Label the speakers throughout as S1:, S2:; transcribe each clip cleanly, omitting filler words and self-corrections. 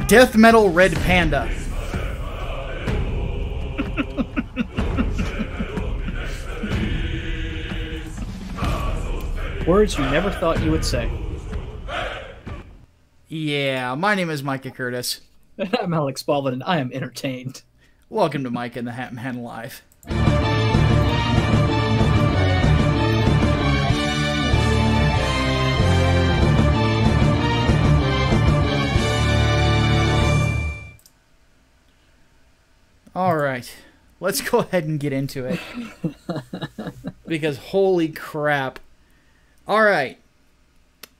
S1: Death Metal Red Panda.
S2: Words you never thought you would say.
S1: Yeah, my name is Micah Curtis.
S2: I'm Alex Baldwin, and I am entertained.
S1: Welcome to Micah and The Hatman Live. Alright, let's go ahead and get into it. Because holy crap. Alright,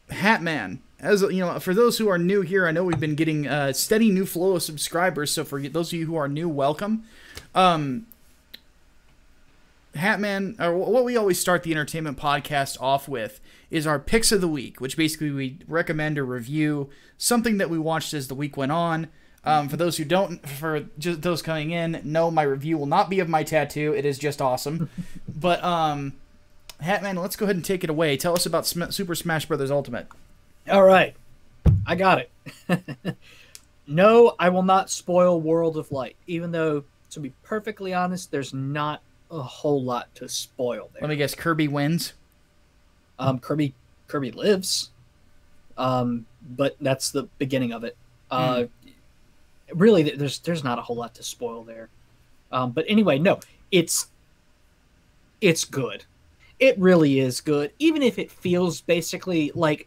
S1: Hatman. As you know, for those who are new here, I know we've been getting a steady new flow of subscribers, so for those of you who are new, welcome. Hatman, or what we always start the entertainment podcast off with, is our picks of the week, which basically we recommend or review something that we watched as the week went on. For those who don't, for just those coming in, no, my review will not be of my tattoo. It is just awesome. But, Hatman, let's go ahead and take it away. Tell us about Super Smash Bros. Ultimate.
S2: All right. I got it. No, I will not spoil World of Light, even though, to be perfectly honest, there's not a whole lot to spoil there.
S1: Let me guess, Kirby wins?
S2: Kirby lives. But that's the beginning of it. Really, there's not a whole lot to spoil there. But anyway, no, it's good. It really is good. Even if it feels basically like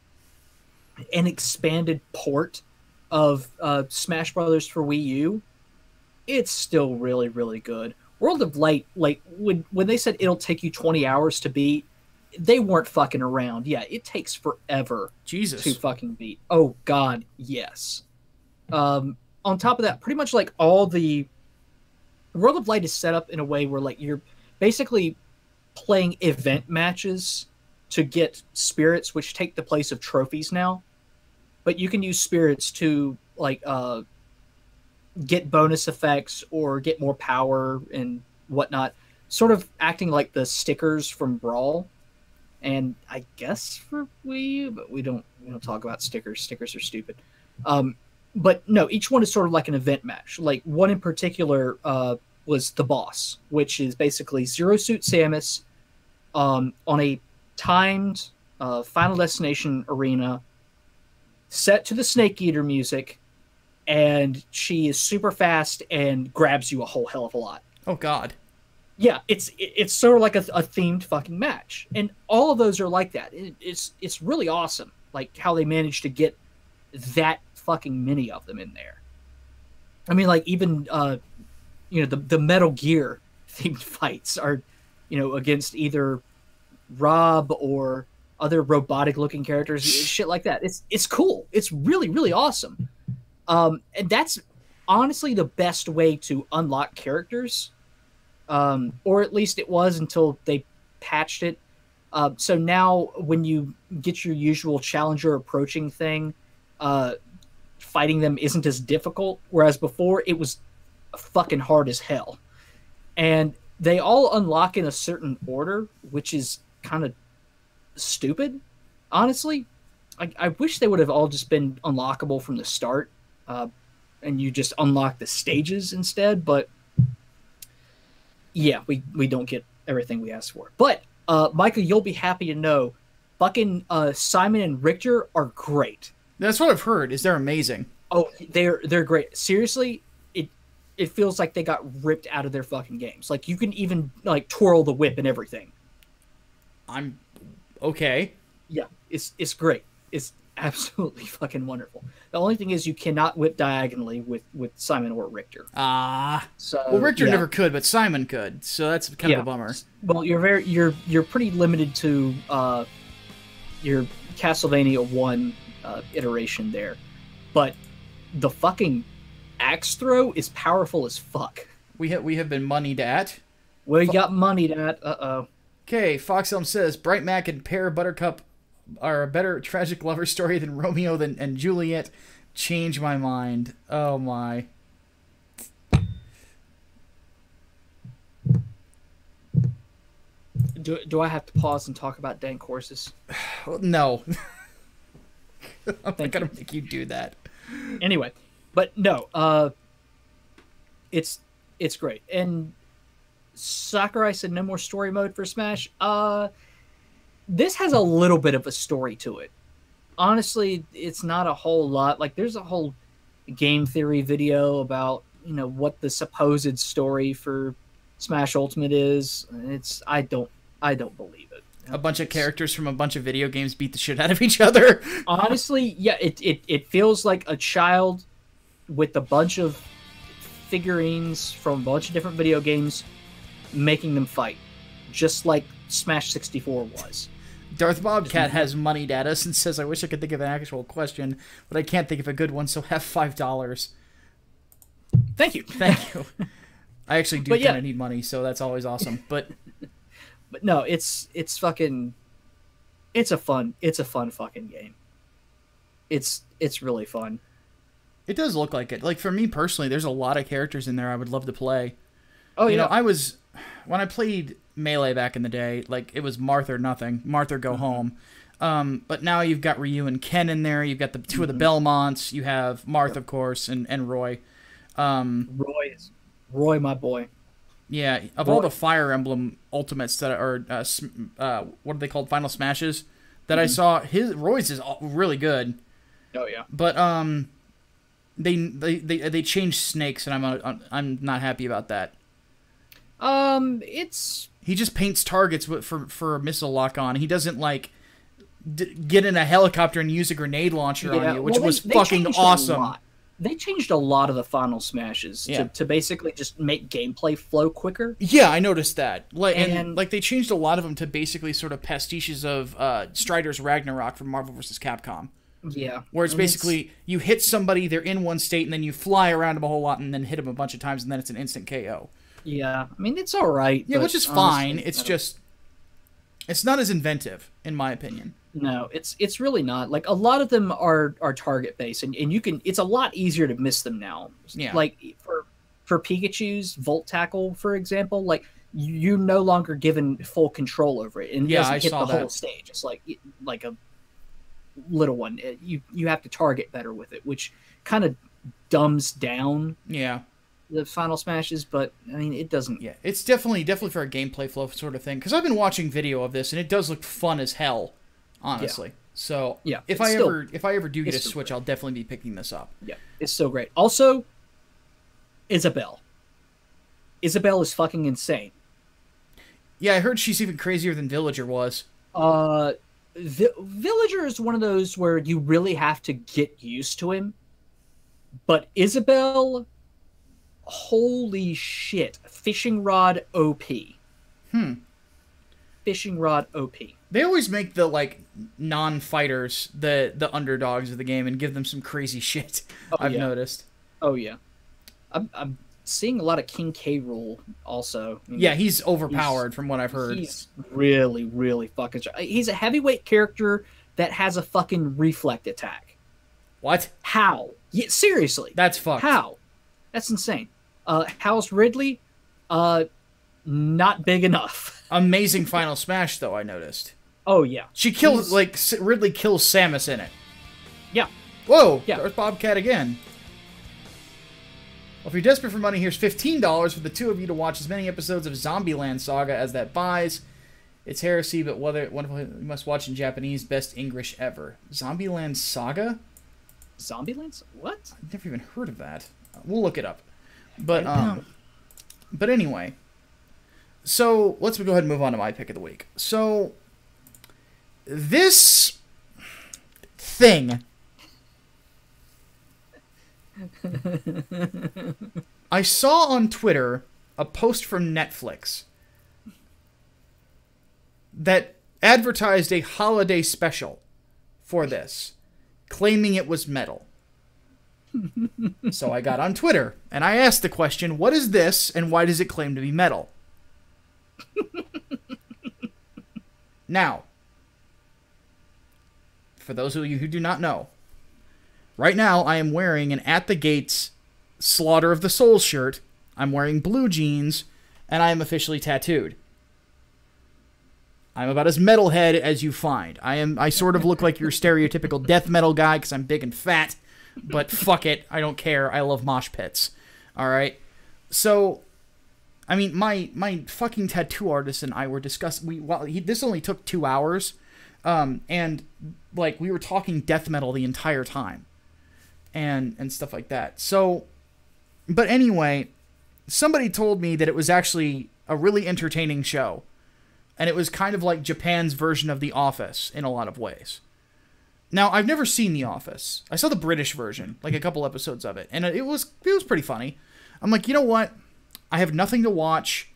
S2: an expanded port of Smash Brothers for Wii U, it's still really, really good. World of Light, like when they said it'll take you 20 hours to beat, they weren't fucking around. Yeah, it takes forever to fucking beat. Oh God, yes. On top of that, pretty much like all the World of Light is set up in a way where like you're basically playing event matches to get spirits, which take the place of trophies now. But you can use spirits to like get bonus effects or get more power and whatnot, sort of acting like the stickers from Brawl. And I guess for Wii U, but we don't talk about stickers. Stickers are stupid. But no, each one is sort of like an event match. Like one in particular was the boss, which is basically Zero Suit Samus on a timed Final Destination arena set to the Snake Eater music, and she is super fast and grabs you a whole hell of a lot.
S1: Oh God.
S2: Yeah, it's sort of like a themed fucking match, and all of those are like that. It's really awesome, like how they managed to get that fucking many of them in there. I mean, like even the Metal Gear themed fights are against either Rob or other robotic looking characters, shit like that. It's cool. It's really, really awesome. And that's honestly the best way to unlock characters, or at least it was until they patched it. So now when you get your usual challenger approaching thing, fighting them isn't as difficult, whereas before it was fucking hard as hell. And they all unlock in a certain order, which is kind of stupid, honestly. I wish they would have all just been unlockable from the start, and you just unlock the stages instead, but yeah, we don't get everything we asked for. But Micah, you'll be happy to know fucking Simon and Richter are great.
S1: That's what I've heard. They're amazing. Oh,
S2: they're great. Seriously, it feels like they got ripped out of their fucking games. Like you can even like twirl the whip and everything.
S1: I'm okay.
S2: Yeah, it's great. It's absolutely fucking wonderful. The only thing is you cannot whip diagonally with Simon or Richter.
S1: So well, Richter never could, but Simon could. So that's kind of a bummer.
S2: Well, you're pretty limited to your Castlevania 1 iteration there, but the fucking axe throw is powerful as fuck.
S1: We have been moneyed at.
S2: We got moneyed at.
S1: Okay, Foxelm says Bright Mac and Pear Buttercup are a better tragic lover story than Romeo and Juliet. Change my mind. Oh my.
S2: Do I have to pause and talk about dank horses?
S1: No. I'm not gonna make you do that.
S2: Anyway, But no, it's great. And Sakurai said no more story mode for Smash. This has a little bit of a story to it. Honestly, it's not a whole lot. Like, there's a whole game theory video about, you know, what the supposed story for Smash Ultimate is. I don't believe it.
S1: A bunch of characters from a bunch of video games beat the shit out of each other.
S2: Honestly, yeah, it feels like a child with a bunch of figurines from a bunch of different video games making them fight, just like Smash 64 was.
S1: Darth Bobcat has moneyed at us and says, I wish I could think of an actual question, but I can't think of a good one, so have $5.
S2: Thank you.
S1: Thank you. I actually do kind of need money, so that's always awesome. But
S2: no, it's fucking, it's a fun fucking game. It's really fun.
S1: It does look like it. Like, for me personally, there's a lot of characters in there I would love to play.
S2: Oh,
S1: you know, when I played Melee back in the day, like, it was Marth or nothing. Marth or go home. But now you've got Ryu and Ken in there. You've got the two of the Belmonts. You have Marth, of course, and Roy.
S2: Roy, my boy.
S1: Yeah, of all the Fire Emblem Ultimates that are, what are they called, Final Smashes, that I saw, Roy's is really good.
S2: Oh yeah.
S1: But they changed Snakes, and I'm not happy about that. He just paints targets for a missile lock on. He doesn't like get in a helicopter and use a grenade launcher on you, which was fucking awesome.
S2: They changed a lot of the Final Smashes to basically just make gameplay flow quicker.
S1: Yeah, I noticed that. And they changed a lot of them to basically sort of pastiches of Strider's Ragnarok from Marvel vs. Capcom.
S2: Yeah.
S1: Where it's basically you hit somebody, they're in one state, and then you fly around them a whole lot and then hit them a bunch of times, and then it's an instant KO.
S2: Yeah, I mean, it's all right.
S1: Yeah, which is fine. It's just, it's not as inventive, in my opinion.
S2: No, it's really not. Like, a lot of them are target based, and you can. It's a lot easier to miss them now.
S1: Yeah.
S2: Like for Pikachu's Volt Tackle, for example, like you're no longer given full control over it, and it doesn't hit the whole stage. It's like a little one. You have to target better with it, which kind of dumbs down.
S1: Yeah.
S2: The Final Smashes, but I mean, it doesn't.
S1: Yeah, it's definitely for a gameplay flow sort of thing. Because I've been watching video of this, and it does look fun as hell, honestly. Yeah. So
S2: yeah,
S1: if I ever do get a Switch, great. I'll definitely be picking this up.
S2: Yeah, it's still great. Also, Isabelle. Isabelle is fucking insane.
S1: Yeah, I heard she's even crazier than Villager was.
S2: Villager is one of those where you really have to get used to him, but Isabelle. Holy shit. Fishing rod OP. Fishing rod OP.
S1: They always make the, like, non-fighters the underdogs of the game and give them some crazy shit, I've noticed.
S2: Oh, yeah. I'm seeing a lot of King K. Rool also. I mean,
S1: yeah, he's overpowered from what I've heard.
S2: He's really, really fucking... He's a heavyweight character that has a fucking reflect attack.
S1: What?
S2: How? Yeah, seriously.
S1: That's fucked.
S2: How? That's insane. How's Ridley? Not big enough.
S1: Amazing Final Smash, though, I noticed.
S2: Oh, yeah.
S1: She kills, Ridley kills Samus in it.
S2: Yeah.
S1: Whoa! Yeah. Darth Bobcat again. Well, if you're desperate for money, here's $15 for the two of you to watch as many episodes of Zombieland Saga as that buys. It's heresy, but you must watch in Japanese. Best English ever. Zombieland Saga?
S2: Zombieland? What?
S1: I've never even heard of that. We'll look it up. But anyway, so let's go ahead and move on to my pick of the week. So this thing, I saw on Twitter a post from Netflix that advertised a holiday special for this, claiming it was metal. So I got on Twitter, and I asked the question, what is this, and why does it claim to be metal? Now, for those of you who do not know, right now I am wearing an At the Gates Slaughter of the Souls shirt, I'm wearing blue jeans, and I am officially tattooed. I'm about as metalhead as you find. I sort of look like your stereotypical death metal guy, because I'm big and fat. but fuck it, I don't care. I love mosh pits. All right, so I mean, my fucking tattoo artist and I were discussing. This only took 2 hours, and like we were talking death metal the entire time, and stuff like that. So, but anyway, somebody told me that it was actually a really entertaining show, and it was kind of like Japan's version of The Office in a lot of ways. Now, I've never seen The Office. I saw the British version, like a couple episodes of it, and it was pretty funny. I'm like, you know what? I have nothing to watch.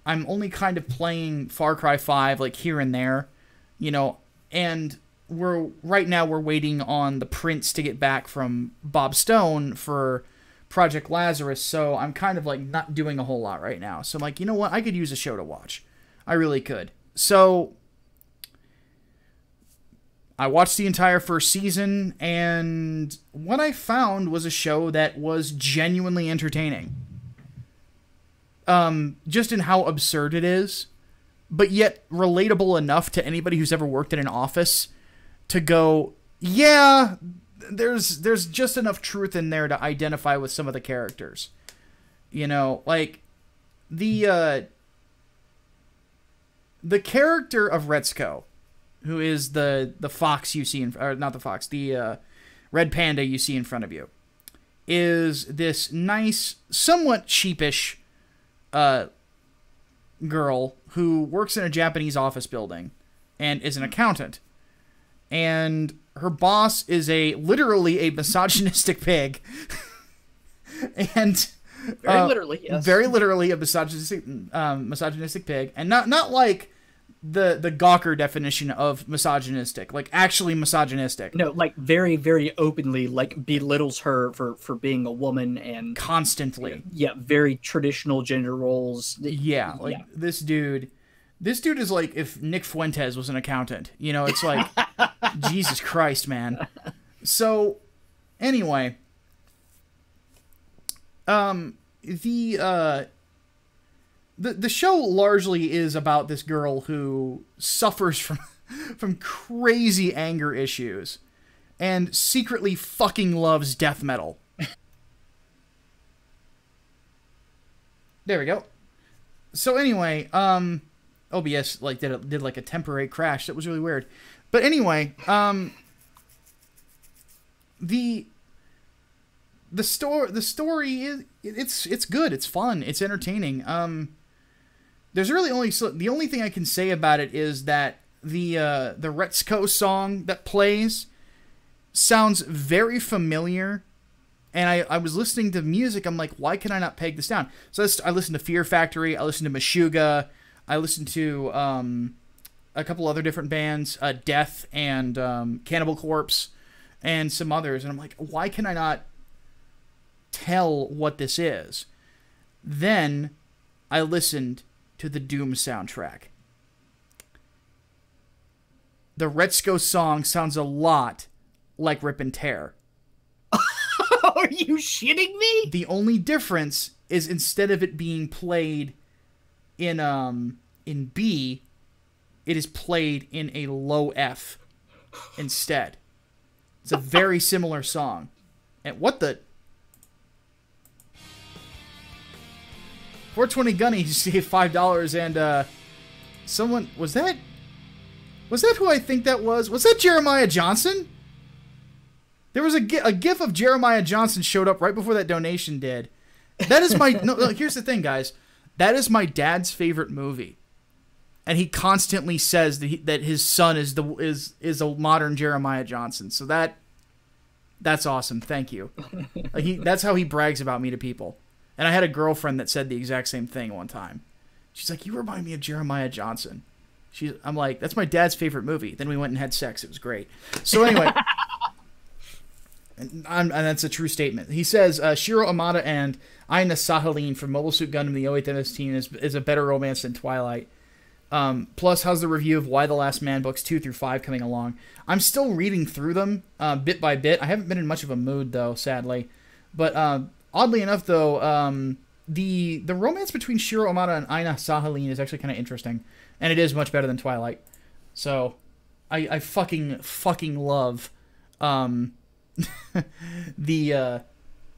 S1: I'm only kind of playing Far Cry 5, like, here and there, you know, and right now we're waiting on the Prince to get back from Bob Stone for Project Lazarus, so I'm kind of, like, not doing a whole lot right now. So I'm like, you know what? I could use a show to watch. I really could. So I watched the entire first season, and what I found was a show that was genuinely entertaining. Just in how absurd it is, but yet relatable enough to anybody who's ever worked in an office to go, yeah, there's just enough truth in there to identify with some of the characters. You know, like the character of Aggretsuko, who is the fox you see or not the fox, the red panda you see in front of you, is this nice, somewhat sheepish girl who works in a Japanese office building and is an accountant. And her boss is literally a misogynistic pig. And
S2: very literally, yes.
S1: Very literally a misogynistic pig. And not like the Gawker definition of misogynistic, like actually misogynistic.
S2: No, like very, very openly, like belittles her for being a woman and
S1: constantly.
S2: Yeah, very traditional gender roles.
S1: Yeah, like this dude is like if Nick Fuentes was an accountant. You know, it's like Jesus Christ, man. So anyway, the show largely is about this girl who suffers from crazy anger issues and secretly fucking loves death metal. There we go. So anyway, OBS like did like a temporary crash. That was really weird. But anyway, the story is it's good. It's fun. It's entertaining. There's really the only thing I can say about it is that the Aggretsuko song that plays sounds very familiar, and I was listening to music. I'm like, why can I not peg this down? So I listened to Fear Factory. I listened to Meshuggah. I listened to a couple other different bands, Death and Cannibal Corpse, and some others. And I'm like, why can I not tell what this is? Then I listened to the Doom soundtrack. The Aggretsuko song sounds a lot like Rip and Tear.
S2: Are you shitting me?
S1: The only difference is instead of it being played in B, it is played in a low F instead. It's a very similar song. And what the 420 Gunny just gave $5, and someone was that who I think that was? Was that Jeremiah Johnson? There was a gif of Jeremiah Johnson showed up right before that donation did. That is my no. Here's the thing, guys. That is my dad's favorite movie, and he constantly says that his son is a modern Jeremiah Johnson. So that's awesome. Thank you. That's how he brags about me to people. And I had a girlfriend that said the exact same thing one time. She's like, "You remind me of Jeremiah Johnson." I'm like, "That's my dad's favorite movie." Then we went and had sex. It was great. So anyway, and that's a true statement. He says, Shiro Amada and Aina Sahaline from Mobile Suit Gundam, the 08 MS-10 is a better romance than Twilight. Plus, how's the review of Y the Last Man books 2 through 5 coming along? I'm still reading through them bit by bit. I haven't been in much of a mood, though, sadly. But oddly enough, though, the romance between Shiro Amada and Aina Sahaline is actually kind of interesting. And it is much better than Twilight. So, I fucking love the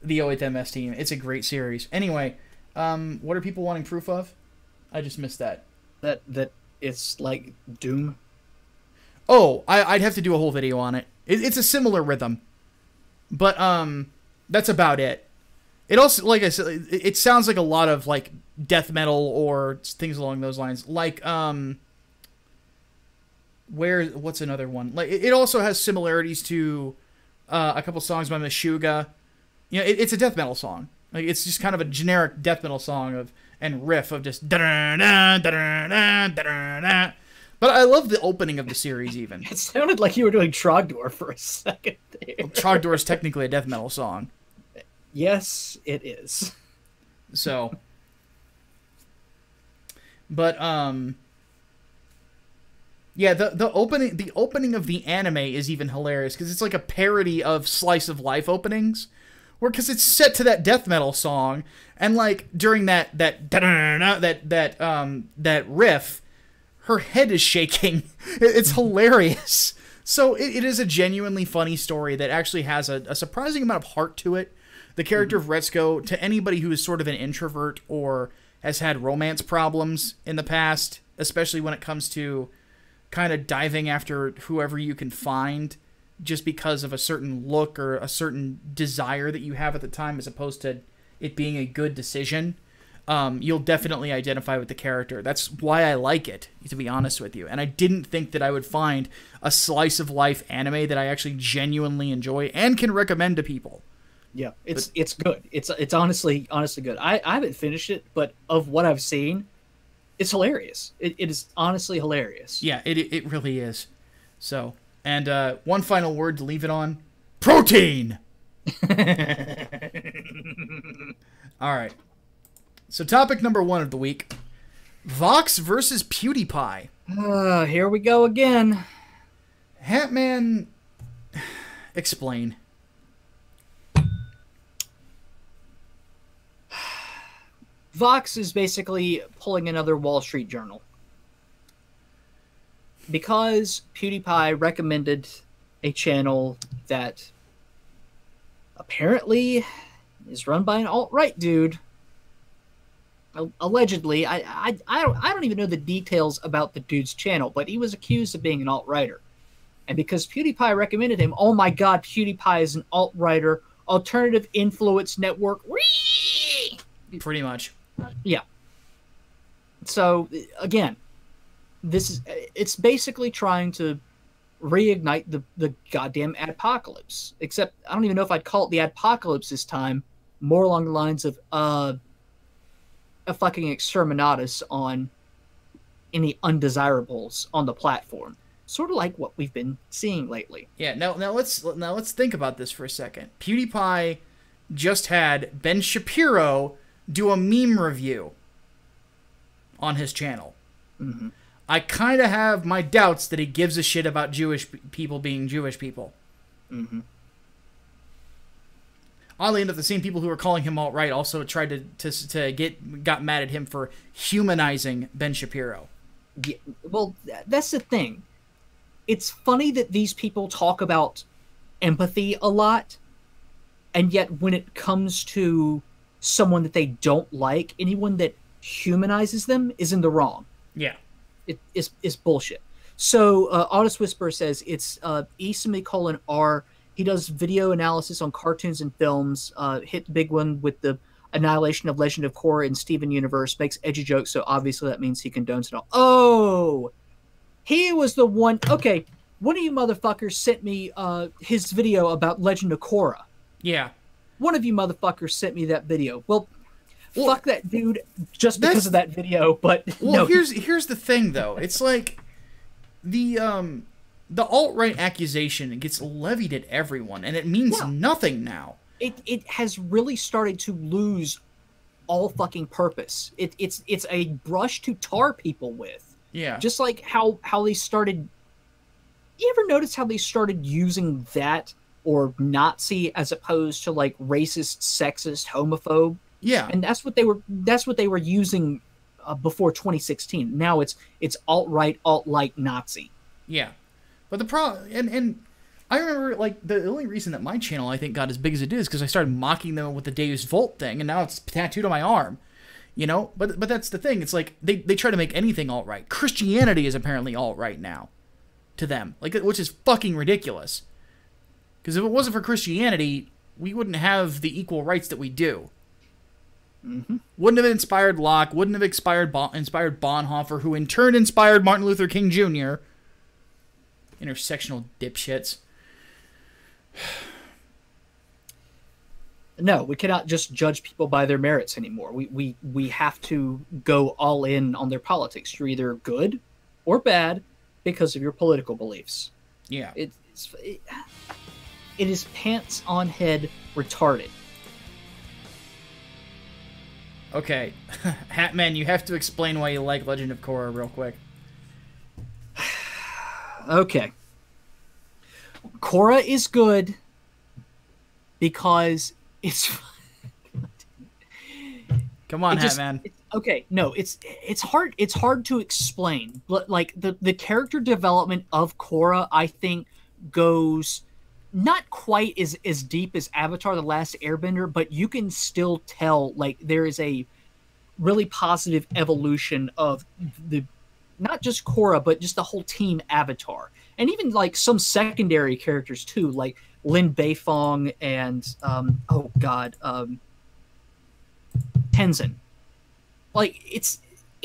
S1: O8MS team. It's a great series. Anyway, what are people wanting proof of? I just missed that.
S2: That it's like Doom.
S1: Oh, I'd have to do a whole video on it. It's a similar rhythm, but that's about it. It also, like I said, it sounds like a lot of like death metal or things along those lines. Like what's another one? Like it also has similarities to a couple songs by Meshuggah. You know, it's a death metal song. Like it's just kind of a generic death metal song and riff of just da-da-da, da-da-da, da-da-da. But I love the opening of the series even.
S2: It sounded like you were doing Trogdor for a second there.
S1: Well, Trogdor is technically a death metal song.
S2: Yes, it is.
S1: So, but yeah, the opening of the anime is even hilarious because it's like a parody of slice of life openings, where because it's set to that death metal song, and like during that riff, her head is shaking. It's hilarious. So it is a genuinely funny story that actually has a surprising amount of heart to it. The character of Retsuko, to anybody who is sort of an introvert or has had romance problems in the past, especially when it comes to kind of diving after whoever you can find just because of a certain look or a certain desire that you have at the time as opposed to it being a good decision, you'll definitely identify with the character. That's why I like it, to be honest with you. And I didn't think that I would find a slice of life anime that I actually genuinely enjoy and can recommend to people.
S2: Yeah, it's good. It's honestly good. I haven't finished it, but of what I've seen, it's hilarious. It is honestly hilarious.
S1: Yeah, it really is. So, and one final word to leave it on: protein. All right. So, topic number 1 of the week: Vox versus PewDiePie.
S2: Here we go again.
S1: Hatman, explain.
S2: Vox is basically pulling another Wall Street Journal. Because PewDiePie recommended a channel that apparently is run by an alt-right dude. Allegedly. I don't even know the details about the dude's channel, but he was accused of being an alt-righter. And because PewDiePie recommended him, oh my god, PewDiePie is an alt-righter, alternative influence network. Whee!
S1: Pretty much.
S2: Yeah. So again, it's basically trying to reignite the goddamn adpocalypse. Except I don't even know if I'd call it the adpocalypse this time. More along the lines of a fucking exterminatus on any undesirables on the platform. Sort of like what we've been seeing lately.
S1: Yeah. Now let's think about this for a second. PewDiePie just had Ben Shapiro do a meme review on his channel.
S2: Mm-hmm.
S1: I kind of have my doubts that he gives a shit about Jewish people being Jewish people.
S2: Mm-hmm.
S1: Oddly enough, the same people who were calling him alt-right also tried got mad at him for humanizing Ben Shapiro.
S2: Yeah, well, that's the thing. It's funny that these people talk about empathy a lot, and yet when it comes to someone that they don't like, anyone that humanizes them is in the wrong.
S1: Yeah.
S2: It's bullshit. So, Honest Whisperer says it's E::R. He does video analysis on cartoons and films. Hit the big one with the annihilation of Legend of Korra in Steven Universe. Makes edgy jokes, so obviously that means he condones it all. Oh! He was the one... Okay, one of you motherfuckers sent me his video about Legend of Korra.
S1: Yeah.
S2: One of you motherfuckers sent me that video. Well, fuck that dude just because of that video, but...
S1: Well, no. Here's the thing, though. It's like... The alt-right accusation gets levied at everyone, and it means nothing now.
S2: It has really started to lose all fucking purpose. It's a brush to tar people with.
S1: Yeah.
S2: Just like how they started... You ever notice how they started using that or Nazi as opposed to like racist, sexist, homophobe?
S1: Yeah.
S2: And that's what they were using before 2016. Now it's alt-right, alt-light Nazi.
S1: Yeah. But the problem, and I remember, like, the only reason that my channel, I think, got as big as it is because I started mocking them with the Deus Vult thing, and now it's tattooed on my arm. You know? But that's the thing. It's like, they try to make anything alt-right. Christianity is apparently alt-right now. To them. Like, which is fucking ridiculous. Because if it wasn't for Christianity, we wouldn't have the equal rights that we do.
S2: Mm-hmm.
S1: Wouldn't have inspired Locke, wouldn't have inspired Bonhoeffer, who in turn inspired Martin Luther King Jr. Intersectional dipshits.
S2: No, we cannot just judge people by their merits anymore. We have to go all in on their politics. You're either good or bad because of your political beliefs.
S1: Yeah.
S2: It is pants on head retarded.
S1: Okay. Hatman, you have to explain why you like Legend of Korra real quick.
S2: Okay. Korra is good because it's...
S1: Come on, Hatman.
S2: Okay, no, it's hard to explain. But like the character development of Korra, I think, goes not quite as deep as Avatar: The Last Airbender, but you can still tell like there is a really positive evolution of the not just Korra, but just the whole team Avatar. And even like some secondary characters too, like Lin Beifong and Tenzin. Like it's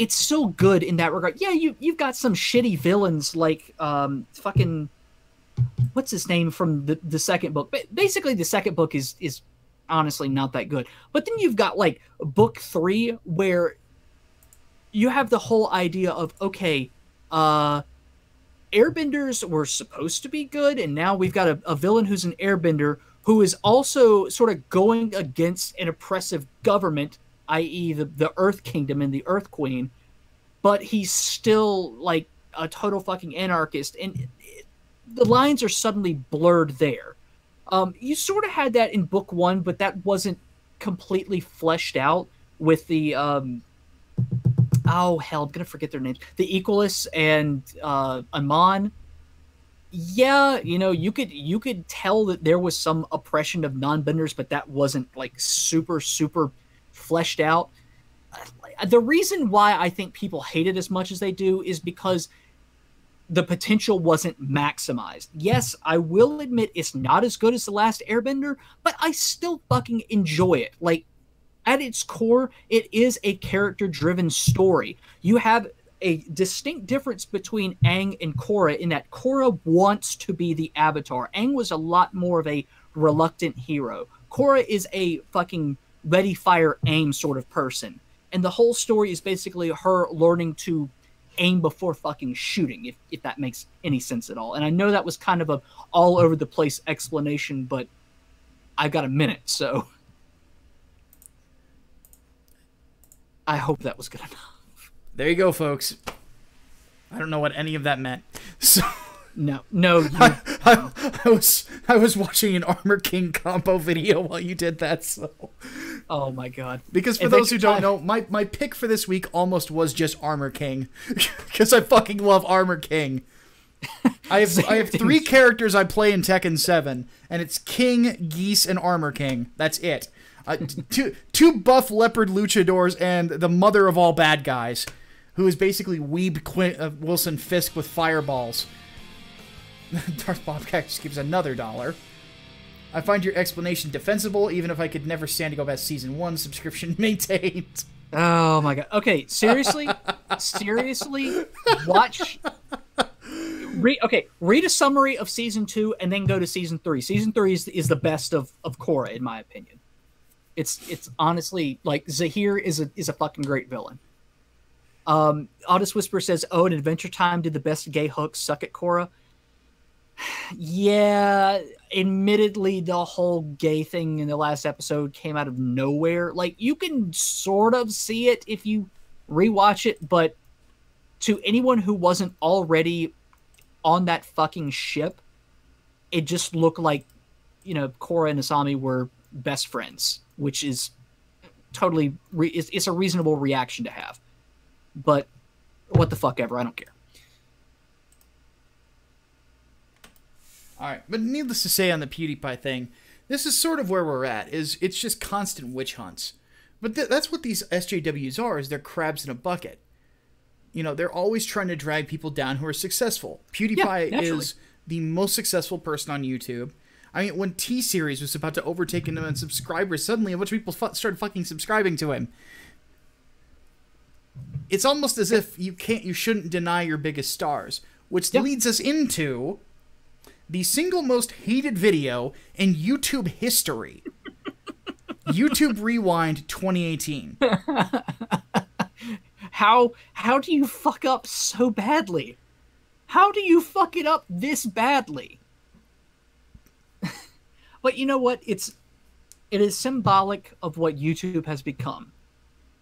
S2: so good in that regard. Yeah, you've got some shitty villains like fucking what's his name from the second book. Basically, the second book is honestly not that good. But then you've got like book 3 where you have the whole idea of okay, airbenders were supposed to be good, and now we've got a villain who's an airbender who is also sort of going against an oppressive government, i.e. the Earth Kingdom and the Earth Queen, but he's still like a total fucking anarchist, and the lines are suddenly blurred there. You sort of had that in book 1, but that wasn't completely fleshed out with the I'm gonna forget their names. The Equalists and Amon. Yeah, you know, you could tell that there was some oppression of non-benders, but that wasn't like super fleshed out. The reason why I think people hate it as much as they do is because the potential wasn't maximized. Yes, I will admit it's not as good as The Last Airbender, but I still fucking enjoy it. Like, at its core, it is a character-driven story. You have a distinct difference between Aang and Korra in that Korra wants to be the Avatar. Aang was a lot more of a reluctant hero. Korra is a fucking ready, fire, aim sort of person. And the whole story is basically her learning to aim before fucking shooting, if that makes any sense at all. And I know that was kind of a all over the place explanation, but I've got a minute, so I hope that was good enough.
S1: There you go, folks. I don't know what any of that meant. So
S2: no.
S1: I was watching an Armor King combo video while you did that. So,
S2: oh my god!
S1: Because for those who don't know, my pick for this week almost was just Armor King, because I fucking love Armor King. I have 3 characters I play in Tekken 7, and it's King, Geese, and Armor King. That's it. Two buff leopard luchadors and the mother of all bad guys, who is basically Weeb Wilson Fisk with fireballs. Darth Bobcat just gives another $1. I find your explanation defensible, even if I could never stand to go past Season 1 subscription maintained.
S2: Oh my god. Okay, seriously? Watch... Read a summary of Season 2 and then go to Season 3. Season 3 is the best of Korra, in my opinion. It's honestly, like, Zahir is a fucking great villain. Audis Whisper says, oh, in Adventure Time did the best gay hooks suck at Korra. Yeah, admittedly, the whole gay thing in the last episode came out of nowhere. Like, you can sort of see it if you rewatch it, but to anyone who wasn't already on that fucking ship, it just looked like, you know, Korra and Asami were best friends, which is totally it's a reasonable reaction to have. But what the fuck ever, I don't care.
S1: All right, but needless to say on the PewDiePie thing, this is sort of where we're at. It's just constant witch hunts. But that's what these SJWs are, is they're crabs in a bucket. You know, they're always trying to drag people down who are successful. PewDiePie is the most successful person on YouTube. I mean, when T-Series was about to overtake him in subscribers, suddenly a bunch of people started fucking subscribing to him. It's almost as if you shouldn't deny your biggest stars, which leads us into the single most hated video in YouTube history. YouTube Rewind 2018.
S2: How do you fuck up so badly? How do you fuck it up this badly? But you know what? It is symbolic of what YouTube has become.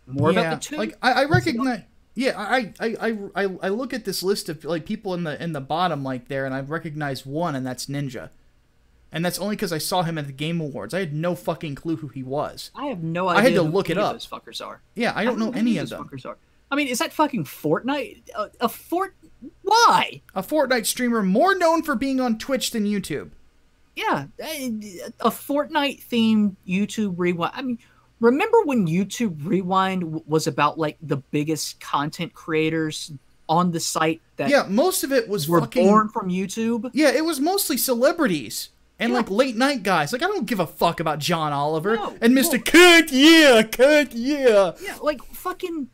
S2: More about the two.
S1: Like I recognize. Yeah, I look at this list of like people in the bottom like there, and I recognize one, and that's Ninja. And that's only because I saw him at the Game Awards. I had no fucking clue who he was.
S2: I have no idea.
S1: I had to look it up.
S2: Those fuckers are.
S1: Yeah, I don't know any of them.
S2: Fuckers are. I mean, is that fucking Fortnite? Why?
S1: A Fortnite streamer more known for being on Twitch than YouTube.
S2: Yeah, a Fortnite-themed YouTube Rewind. I mean, remember when YouTube Rewind was about, like, the biggest content creators on the site that
S1: most of it was
S2: were born from YouTube?
S1: Yeah, it was mostly celebrities. And, like, late-night guys. Like, I don't give a fuck about John Oliver. And Mr. Cut, yeah.
S2: Yeah, like, fucking...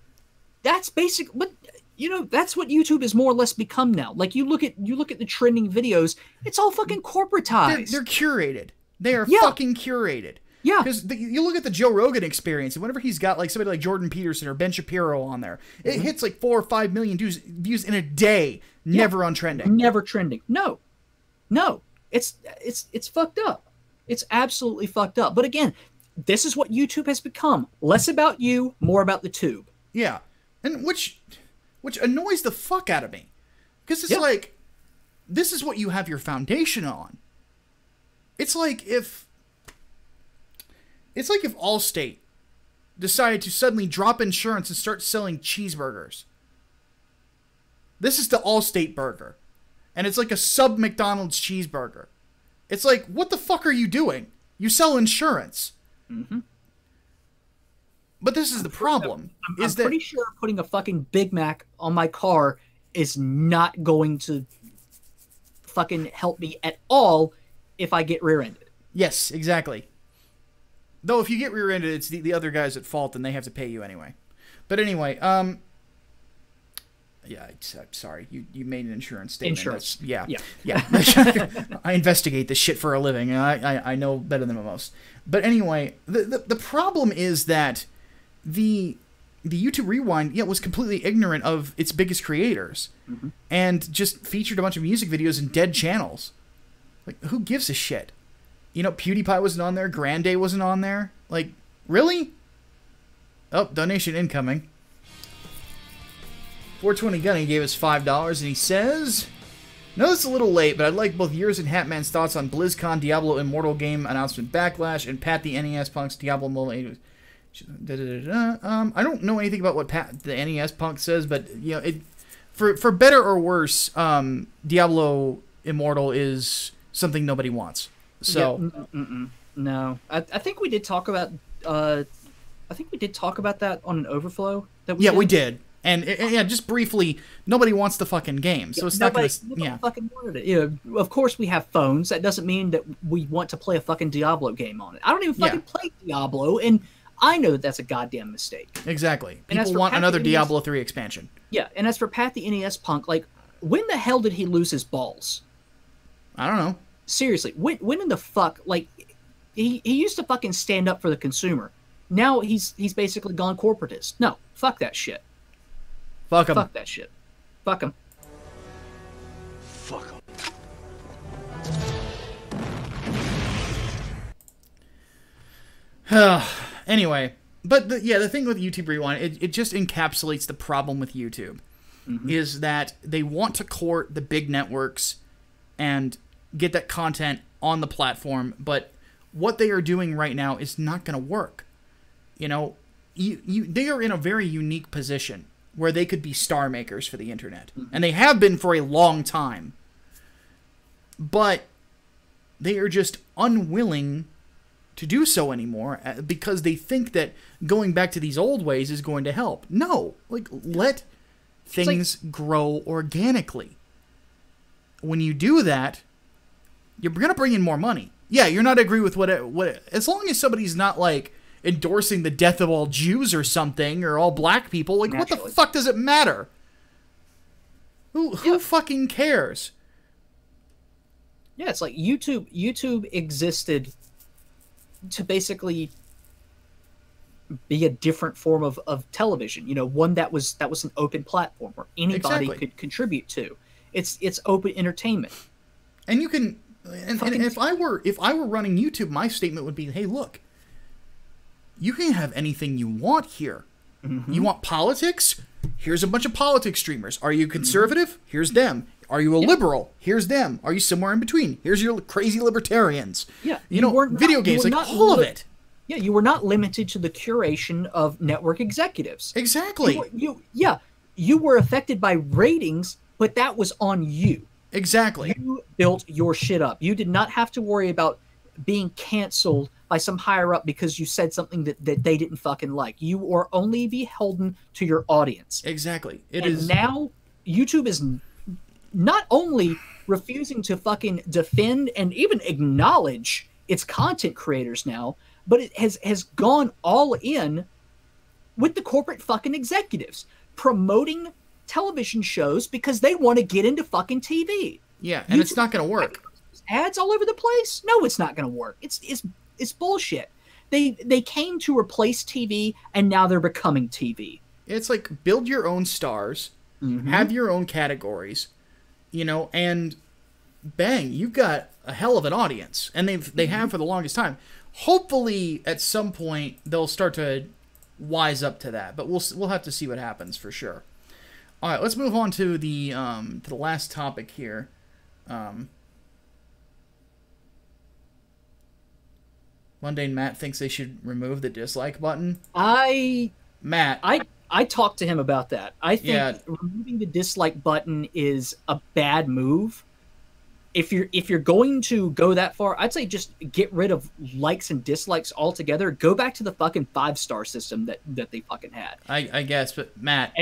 S2: That's basic... But, you know, that's what YouTube has more or less become now. Like, you look at the trending videos, it's all fucking corporatized.
S1: They're curated. They are fucking curated.
S2: Yeah.
S1: Because you look at the Joe Rogan Experience, and whenever he's got, like, somebody like Jordan Peterson or Ben Shapiro on there, it hits, like, 4 or 5 million views in a day, never on trending.
S2: Never trending. No. It's fucked up. It's absolutely fucked up. But again, this is what YouTube has become. Less about you, more about the tube.
S1: Yeah. And which annoys the fuck out of me. Because it's like, this is what you have your foundation on. It's like if Allstate decided to suddenly drop insurance and start selling cheeseburgers. This is the Allstate burger. And it's like a sub McDonald's cheeseburger. It's like, what the fuck are you doing? You sell insurance.
S2: Mm-hmm.
S1: But this is the problem.
S2: I'm pretty sure putting a fucking Big Mac on my car is not going to fucking help me at all if I get rear-ended.
S1: Yes, exactly. Though if you get rear-ended, it's the other guys at fault and they have to pay you anyway. But anyway, yeah, I'm sorry. You made an insurance statement.
S2: Insurance.
S1: Yeah. I investigate this shit for a living. I know better than most. But anyway, the problem is that the YouTube Rewind was completely ignorant of its biggest creators and just featured a bunch of music videos in dead channels. Like, who gives a shit? You know, PewDiePie wasn't on there. Grande wasn't on there. Like, really? Oh, donation incoming. 420 Gunny gave us $5, and he says, "I know it's a little late, but I'd like both yours and Hatman's thoughts on BlizzCon Diablo Immortal game announcement backlash and Pat the NES Punk's Diablo Mobile." I don't know anything about what Pat the NES Punk says, but you know, for better or worse, Diablo Immortal is something nobody wants. So
S2: no, I think we did talk about that on an overflow.
S1: We did. And just briefly, nobody wants the fucking game, so it's
S2: nobody
S1: not gonna.
S2: Fucking wanted it. You know, of course we have phones. That doesn't mean that we want to play a fucking Diablo game on it. I don't even fucking play Diablo, and I know that that's a goddamn mistake.
S1: Exactly. People want another Diablo 3 expansion.
S2: Yeah, and as for Pat the NES Punk, like, when the hell did he lose his balls?
S1: I don't know.
S2: Seriously, when in the fuck? Like, he used to fucking stand up for the consumer. Now he's basically gone corporatist. No, fuck that shit.
S1: Fuck him.
S2: Fuck that shit. Fuck him.
S3: Fuck him.
S1: Anyway, but the thing with YouTube Rewind, it just encapsulates the problem with YouTube, is that they want to court the big networks and get that content on the platform, but what they are doing right now is not going to work. You know, they are in a very unique position where they could be star makers for the internet, and they have been for a long time. But they are just unwilling to do so anymore because they think that going back to these old ways is going to help. No, like, let things grow organically. When you do that, you're going to bring in more money. Yeah, you're not agree with what as long as somebody's not like endorsing the death of all Jews or something, or all black people, like, naturally, what the fuck does it matter? Who fucking cares?
S2: Yeah, it's like YouTube existed to basically be a different form of television. You know, one that was an open platform where anybody could contribute to. It's open entertainment. And
S1: you can and if I were running YouTube, my statement would be, hey, look, you can have anything you want here. Mm-hmm. You want politics? Here's a bunch of politics streamers. Are you conservative? Mm-hmm. Here's them. Are you a liberal? Here's them. Are you somewhere in between? Here's your crazy libertarians.
S2: Yeah.
S1: You know, video games, like all of it.
S2: Yeah, you were not limited to the curation of network executives.
S1: Exactly.
S2: You were affected by ratings, but that was on you.
S1: Exactly.
S2: You built your shit up. You did not have to worry about being canceled by some higher up because you said something that they didn't fucking like. You are only beholden to your audience.
S1: Exactly.
S2: Now YouTube is not only refusing to fucking defend and even acknowledge its content creators now, but it has gone all in with the corporate fucking executives promoting television shows because they want to get into fucking TV.
S1: Yeah, and it's not going to work.
S2: Ads all over the place? No, it's not going to work. It's bullshit. They came to replace TV, and now they're becoming TV.
S1: It's like, build your own stars, have your own categories, you know, and bang, you've got a hell of an audience, and they have for the longest time. Hopefully, at some point, they'll start to wise up to that, but we'll have to see what happens for sure. All right, let's move on to the last topic here. Mundane Matt thinks they should remove the dislike button.
S2: I talked to him about that. I think removing the dislike button is a bad move. If you're going to go that far, I'd say just get rid of likes and dislikes altogether. Go back to the fucking 5-star system that they fucking had.
S1: I guess, but Matt,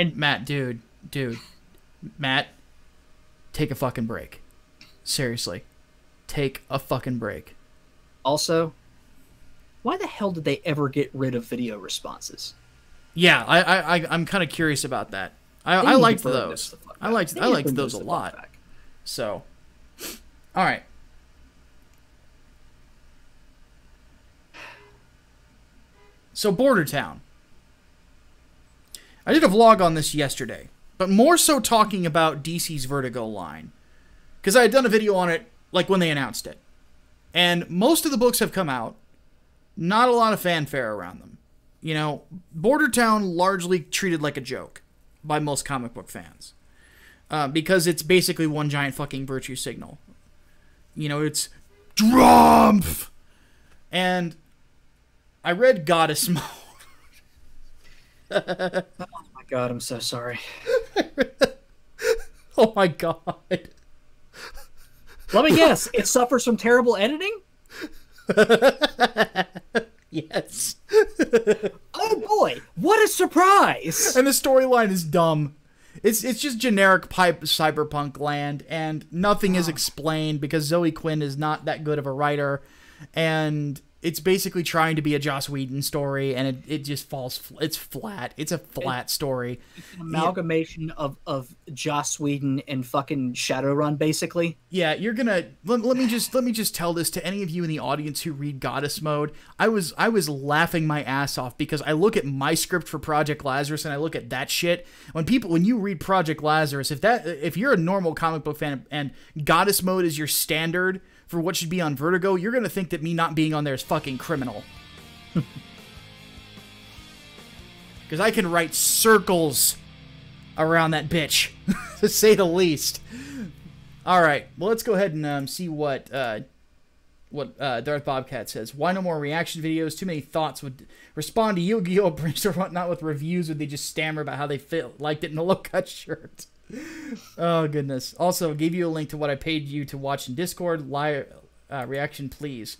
S1: dude, Matt, take a fucking break. Seriously, take a fucking break.
S2: Also, why the hell did they ever get rid of video responses?
S1: Yeah, I'm kind of curious about that. I liked those. I liked those a lot. So, all right. So, Border Town. I did a vlog on this yesterday, but more so talking about DC's Vertigo line, because I had done a video on it like when they announced it, and most of the books have come out. Not a lot of fanfare around them. You know, Border Town largely treated like a joke by most comic book fans. Because it's basically one giant fucking virtue signal. You know, it's Drumpf! And I read Goddess Mode.
S2: Oh my god, I'm so sorry.
S1: Oh my god.
S2: Let me guess, it suffers from terrible editing?
S1: Yes.
S2: Oh boy, what a surprise!
S1: And the storyline is dumb. It's just generic pipe cyberpunk land, and nothing is explained because Zoe Quinn is not that good of a writer, and it's basically trying to be a Joss Whedon story, and it just falls. It's flat. It's a flat story.
S2: It's an amalgamation of Joss Whedon and fucking Shadowrun, basically.
S1: Yeah, you're gonna let me just tell this to any of you in the audience who read Goddess Mode. I was laughing my ass off because I look at my script for Project Lazarus and I look at that shit. When you read Project Lazarus, if you're a normal comic book fan and Goddess Mode is your standard for what should be on Vertigo, you're going to think that me not being on there is fucking criminal. Because I can write circles around that bitch, to say the least. Alright, well, let's go ahead and see what Darth Bobcat says. Why no more reaction videos? Too many thoughts would respond to Yu-Gi-Oh! Or whatnot with reviews. Would they just stammer about how they liked it in a low-cut shirt? Oh, goodness. Also, gave you a link to what I paid you to watch in Discord. reaction, please.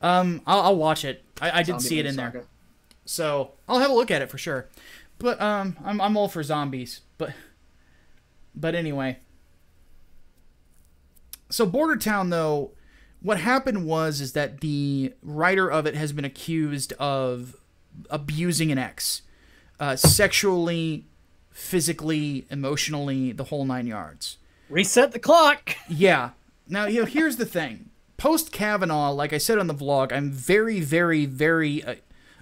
S1: I'll watch it. I did see it in there, so I'll have a look at it for sure. But I'm all for zombies. But anyway. So Border Town, though, what happened is that the writer of it has been accused of abusing an ex, sexually, physically, emotionally, the whole 9 yards.
S2: Reset the clock.
S1: Yeah. Now, here's the thing. Post Kavanaugh, like I said on the vlog, I'm very, very, very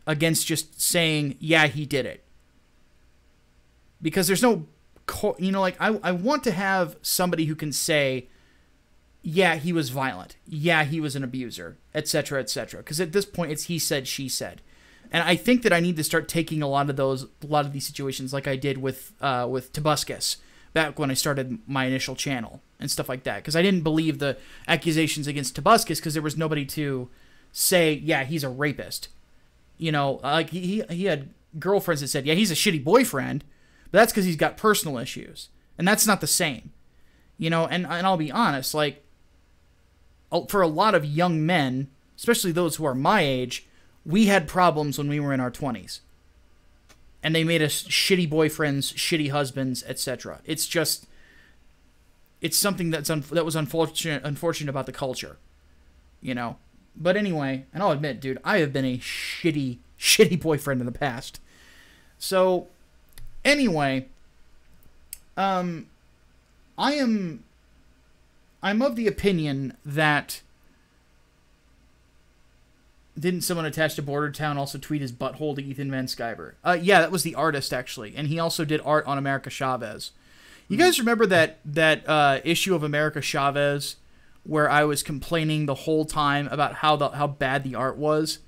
S1: against just saying, yeah, he did it. Because there's no, I want to have somebody who can say, yeah, he was violent. Yeah, he was an abuser, etc., etc. Because at this point, it's he said, she said. And I think that I need to start taking a lot of these situations like I did with Tobuscus back when I started my initial channel and stuff like that. Because I didn't believe the accusations against Tobuscus because there was nobody to say, yeah, he's a rapist. Like he had girlfriends that said, yeah, he's a shitty boyfriend, but that's because he's got personal issues. And that's not the same. And I'll be honest, like, for a lot of young men, especially those who are my age, we had problems when we were in our 20s. And they made us shitty boyfriends, shitty husbands, etc. It's something that was unfortunate about the culture. But anyway, and I'll admit, dude, I have been a shitty boyfriend in the past. So, anyway, I'm of the opinion that... Didn't someone attached to Border Town also tweet his butthole to Ethan Van Sciver? Yeah, that was the artist, actually. And he also did art on America Chavez. You guys remember that issue of America Chavez where I was complaining the whole time about how bad the art was?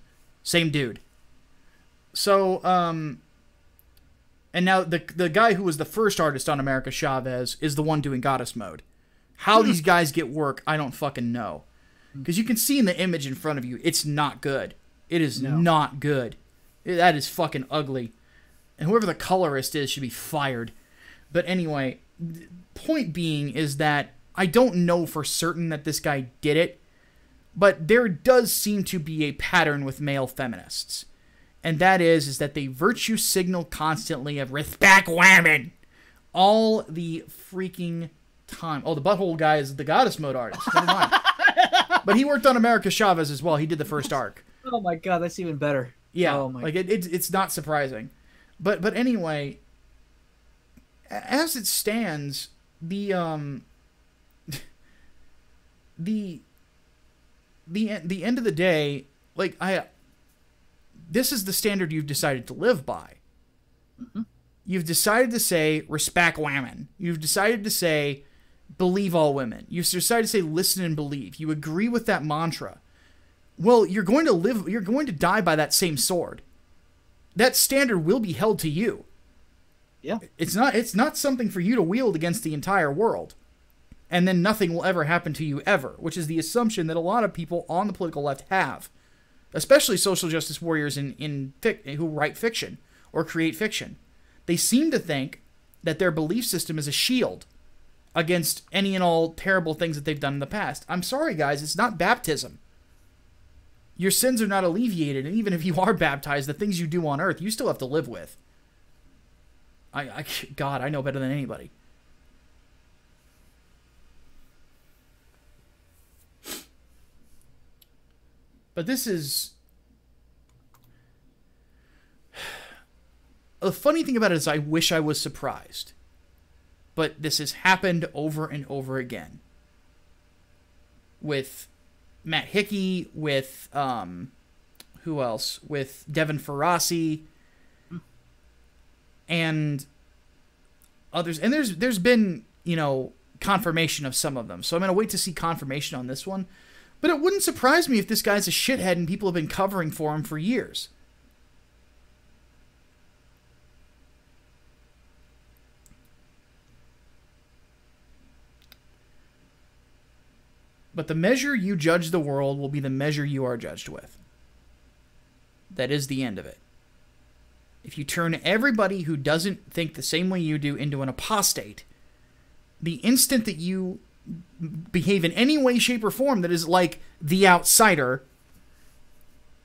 S1: Same dude. So, and now the guy who was the first artist on America Chavez is the one doing Goddess Mode. How these guys get work, I don't fucking know. Because you can see in the image in front of you, it's not good. It is not good. That is fucking ugly. And whoever the colorist is should be fired. But anyway, point being is that I don't know for certain that this guy did it, but there does seem to be a pattern with male feminists. And that is that they virtue signal constantly of respect women all the freaking time. Oh, the butthole guy is the Goddess Mode artist. Never mind. But he worked on America Chavez as well. He did the first arc.
S2: Oh my god, that's even better.
S1: Yeah,
S2: oh my
S1: it's not surprising. But anyway, as it stands, the end of the day, like this is the standard you've decided to live by. Mm-hmm. You've decided to say respect women. You've decided to say believe all women. You decided to say listen and believe. You agree with that mantra. Well, you're going to die by that same sword. That standard will be held to you.
S2: Yeah.
S1: It's not something for you to wield against the entire world. And then nothing will ever happen to you ever, which is the assumption that a lot of people on the political left have. Especially social justice warriors who write fiction or create fiction. They seem to think that their belief system is a shield against any and all terrible things that they've done in the past. I'm sorry, guys, it's not baptism. Your sins are not alleviated, and even if you are baptized, the things you do on earth, you still have to live with. God, I know better than anybody. But this is... The funny thing about it is I wish I was surprised. But this has happened over and over again. With Matt Hickey, with, who else? With Devin Ferrasi, and others. And there's been, confirmation of some of them. So I'm going to wait to see confirmation on this one. But it wouldn't surprise me if this guy's a shithead and people have been covering for him for years. But the measure you judge the world will be the measure you are judged with. That is the end of it. If you turn everybody who doesn't think the same way you do into an apostate, the instant that you behave in any way, shape, or form that is like the outsider,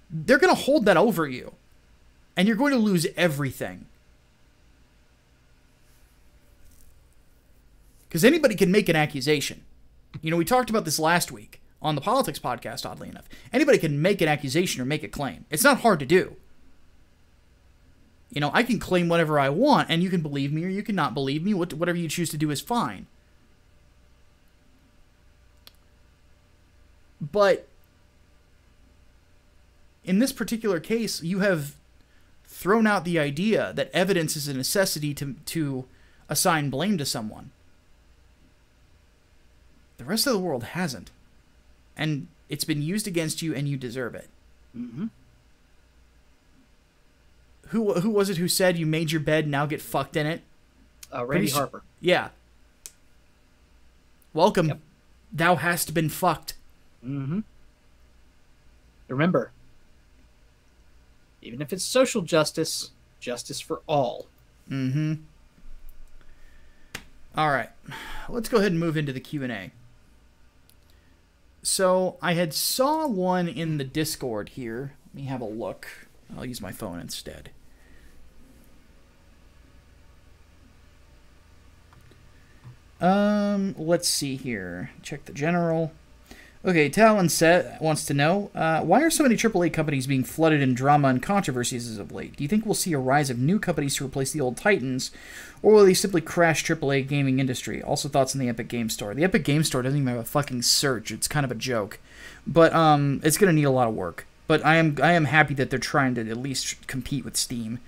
S1: they're going to hold that over you. And you're going to lose everything. Because anybody can make an accusation. You know, we talked about this last week on the Politics podcast, oddly enough. Anybody can make an accusation or make a claim. It's not hard to do. You know, I can claim whatever I want, and you can believe me or you can not believe me. Whatever you choose to do is fine. But in this particular case, you have thrown out the idea that evidence is a necessity to assign blame to someone. The rest of the world hasn't. And it's been used against you, and you deserve it.
S2: Mm-hmm.
S1: Who was it who said you made your bed, now get fucked in it?
S2: Randy Harper.
S1: Yeah. Welcome.
S2: Yep.
S1: Thou hast been fucked.
S2: Mm-hmm. Remember, even if it's social justice, justice for all.
S1: Mm-hmm. All right. Let's go ahead and move into the Q&A. So, I had saw one in the Discord here. Let me have a look. I'll use my phone instead. Let's see here. Check the general. Okay, Talon wants to know, why are so many AAA companies being flooded in drama and controversies as of late? Do you think we'll see a rise of new companies to replace the old titans, or will they simply crash AAA gaming industry? Also, thoughts on the Epic Game Store. The Epic Game Store doesn't even have a fucking search. It's kind of a joke. But it's going to need a lot of work. But I am happy that they're trying to at least compete with Steam.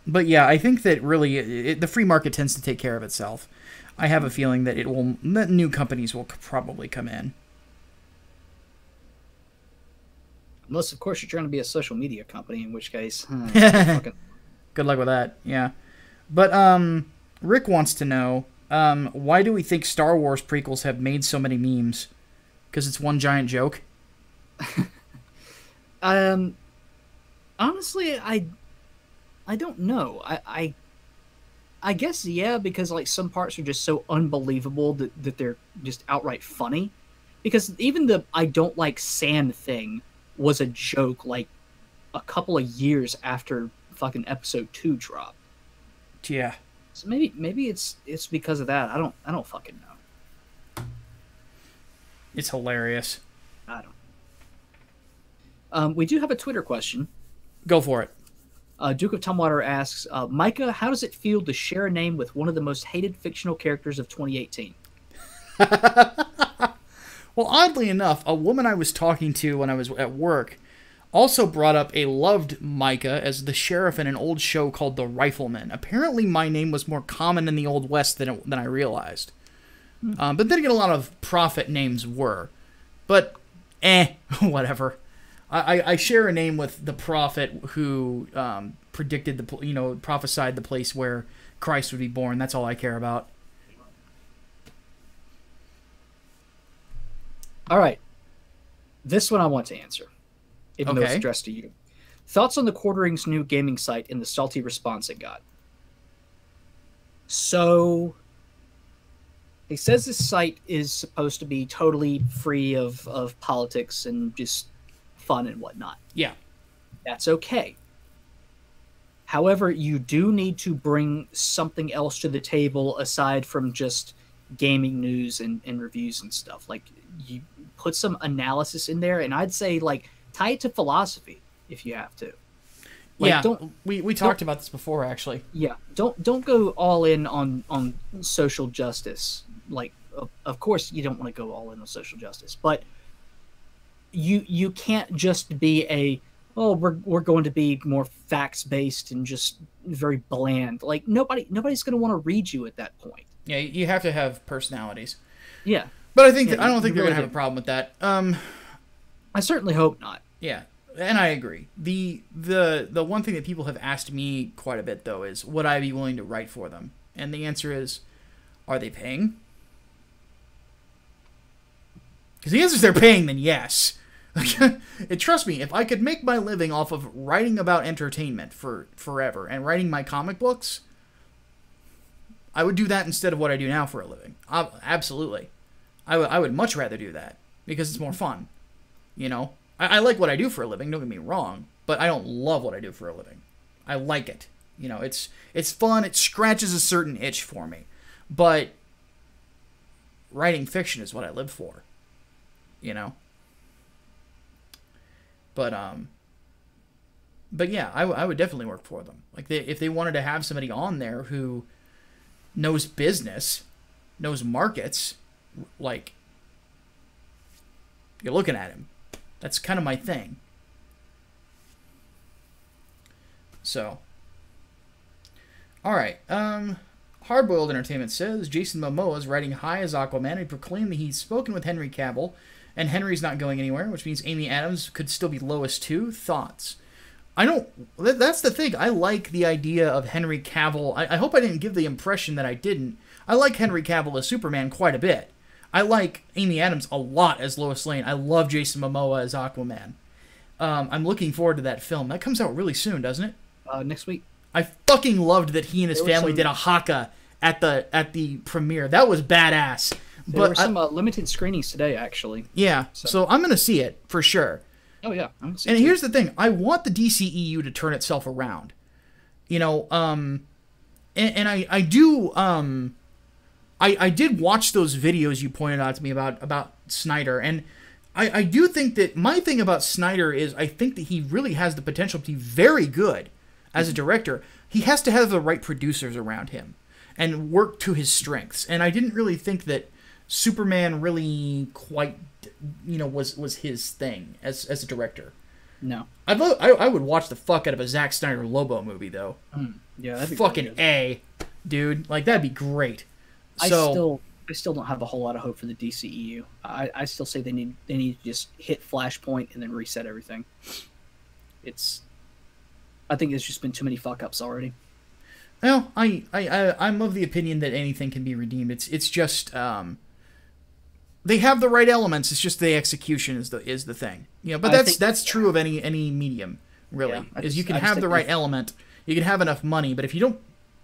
S1: But yeah, I think that really the free market tends to take care of itself. I have a feeling that that new companies will probably come in.
S2: Unless, of course, you're trying to be a social media company, in which case,
S1: good luck with that. Yeah, but Rick wants to know, why do we think Star Wars prequels have made so many memes? Because it's one giant joke.
S2: Honestly, I don't know. I guess, yeah, because like some parts are just so unbelievable that they're just outright funny. Because even the I don't like sand thing was a joke like a couple of years after fucking episode 2 dropped.
S1: Yeah.
S2: So maybe it's because of that. I don't fucking know.
S1: It's hilarious.
S2: I don't. We do have a Twitter question.
S1: Go for it.
S2: Duke of Tumwater asks, Micah, how does it feel to share a name with one of the most hated fictional characters of 2018?
S1: Well, oddly enough, a woman I was talking to when I was at work also brought up a loved Micah as the sheriff in an old show called The Rifleman. Apparently, my name was more common in the Old West than I realized. But then again, a lot of prophet names were. But, whatever. I share a name with the prophet who predicted prophesied the place where Christ would be born. That's all I care about.
S2: All right. This one I want to answer, even though it's
S1: Okay.
S2: addressed to you. Thoughts on the Quartering's new gaming site and the salty response it got? So, he says this site is supposed to be totally free of politics and just fun and whatnot.
S1: Yeah.
S2: That's okay. However, you do need to bring something else to the table aside from just gaming news and reviews and stuff. Like, you put some analysis in there, and I'd say, like, tie it to philosophy if you have to. Like,
S1: Yeah, we talked about this before, actually.
S2: Yeah, don't go all in on social justice. Like, of course you don't want to go all in on social justice, but you can't just be we're going to be more facts based and just very bland. Like nobody's going to want to read you at that point.
S1: Yeah, you have to have personalities.
S2: Yeah,
S1: But I think
S2: Yeah,
S1: I don't think
S2: you
S1: they're
S2: really
S1: gonna have a problem with that.
S2: I certainly hope not.
S1: Yeah, and I agree. The one thing that people have asked me quite a bit though is, would I be willing to write for them? And the answer is, are they paying? Because the answer is they're paying, then yes. Trust me, if I could make my living off of writing about entertainment for forever and writing my comic books, I would do that instead of what I do now for a living. Absolutely. I would much rather do that because it's more fun. You know? I like what I do for a living, don't get me wrong, but I don't love what I do for a living. I like it. You know, it's fun, it scratches a certain itch for me. But writing fiction is what I live for. You know? But yeah, I would definitely work for them. Like, if they wanted to have somebody on there who knows business, knows markets, like, you're looking at him. That's kind of my thing. So, all right. Hardboiled Entertainment says Jason Momoa is riding high as Aquaman. He proclaimed that he's spoken with Henry Cavill, and Henry's not going anywhere, which means Amy Adams could still be Lois too. Thoughts? I don't... That's the thing. I like the idea of Henry Cavill. I hope I didn't give the impression that I didn't. I like Henry Cavill as Superman quite a bit. I like Amy Adams a lot as Lois Lane. I love Jason Momoa as Aquaman. I'm looking forward to that film. That comes out really soon, doesn't it?
S2: Next week.
S1: I fucking loved that he and his family did a haka at the premiere. That was badass.
S2: There were some limited screenings today, actually.
S1: Yeah, so I'm going to see it, for sure.
S2: Oh, yeah. I'm gonna see
S1: and
S2: it
S1: here's the thing. I want the DCEU to turn itself around. You know, and I do... I did watch those videos you pointed out to me about Snyder, and I do think that my thing about Snyder is I think that he really has the potential to be very good as a director. He has to have the right producers around him and work to his strengths. And I didn't really think that Superman really quite, was his thing as a director.
S2: No.
S1: I would watch the fuck out of a Zack Snyder Lobo movie, though.
S2: Yeah, that'd be
S1: fucking A, dude. Like, that'd be great. So,
S2: I still don't have a whole lot of hope for the DCEU. I still say they need to just hit Flashpoint and then reset everything. I think there's just been too many fuck ups already.
S1: Well, I'm of the opinion that anything can be redeemed. It's just they have the right elements. It's just the execution is the thing. You know, but that's true of any medium, really.
S2: Yeah,
S1: you can have the right element, you can have enough money, but if you don't